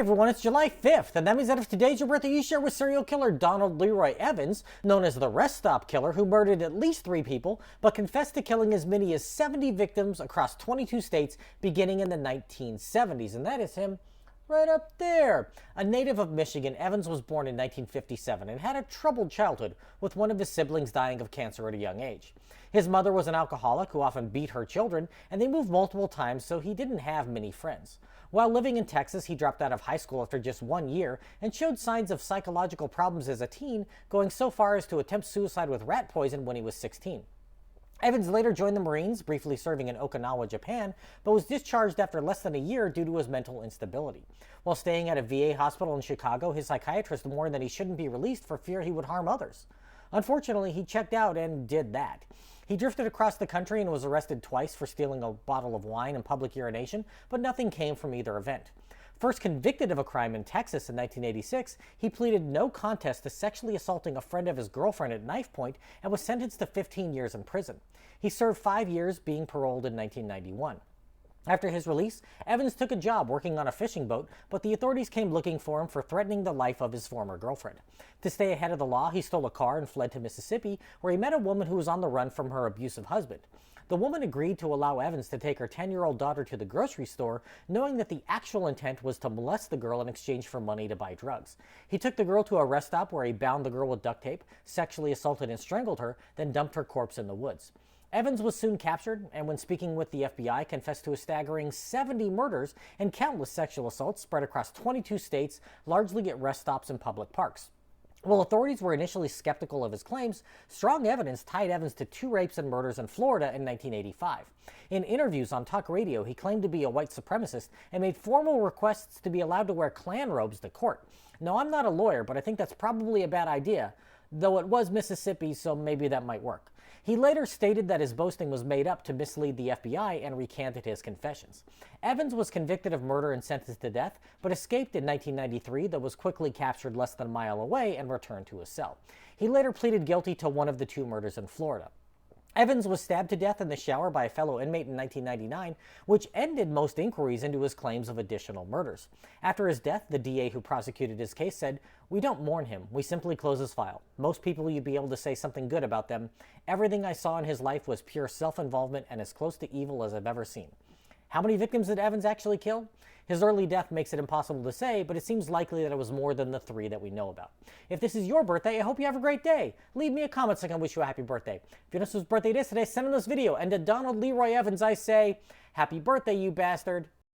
everyone, it's July 5th, and that means that if today's your birthday, you share with serial killer Donald Leroy Evans, known as the Rest Stop Killer, who murdered at least 3 people, but confessed to killing as many as 70 victims across 22 states beginning in the 1970s, and that is him right up there. A native of Michigan, Evans was born in 1957 and had a troubled childhood, with one of his siblings dying of cancer at a young age. His mother was an alcoholic who often beat her children, and they moved multiple times, so he didn't have many friends. While living in Texas, he dropped out of high school after just 1 year and showed signs of psychological problems as a teen, going so far as to attempt suicide with rat poison when he was 16. Evans later joined the Marines, briefly serving in Okinawa, Japan, but was discharged after less than a year due to his mental instability. While staying at a VA hospital in Chicago, his psychiatrist warned that he shouldn't be released for fear he would harm others. Unfortunately, he checked out and did that. He drifted across the country and was arrested twice for stealing a bottle of wine and public urination, but nothing came from either event. First convicted of a crime in Texas in 1986, he pleaded no contest to sexually assaulting a friend of his girlfriend at knife point and was sentenced to 15 years in prison. He served 5 years, being paroled in 1991. After his release, Evans took a job working on a fishing boat, but the authorities came looking for him for threatening the life of his former girlfriend. To stay ahead of the law, he stole a car and fled to Mississippi, where he met a woman who was on the run from her abusive husband. The woman agreed to allow Evans to take her 10-year-old daughter to the grocery store, knowing that the actual intent was to molest the girl in exchange for money to buy drugs. He took the girl to a rest stop where he bound the girl with duct tape, sexually assaulted and strangled her, then dumped her corpse in the woods. Evans was soon captured, and when speaking with the FBI, confessed to a staggering 70 murders and countless sexual assaults spread across 22 states, largely at rest stops and public parks. While authorities were initially skeptical of his claims, strong evidence tied Evans to 2 rapes and murders in Florida in 1985. In interviews on talk radio, he claimed to be a white supremacist and made formal requests to be allowed to wear Klan robes to court. Now, I'm not a lawyer, but I think that's probably a bad idea, though it was Mississippi, so maybe that might work. He later stated that his boasting was made up to mislead the FBI and recanted his confessions. Evans was convicted of murder and sentenced to death, but escaped in 1993, though was quickly captured less than a mile away and returned to his cell. He later pleaded guilty to one of the 2 murders in Florida. Evans was stabbed to death in the shower by a fellow inmate in 1999, which ended most inquiries into his claims of additional murders. After his death, the DA who prosecuted his case said, "We don't mourn him, we simply close his file. Most people you'd be able to say something good about them. Everything I saw in his life was pure self-involvement and as close to evil as I've ever seen." How many victims did Evans actually kill? His early death makes it impossible to say, but it seems likely that it was more than the 3 that we know about. If this is your birthday, I hope you have a great day. Leave me a comment so I can wish you a happy birthday. If you know whose birthday it is today, send him this video. And to Donald Leroy Evans, I say, happy birthday, you bastard.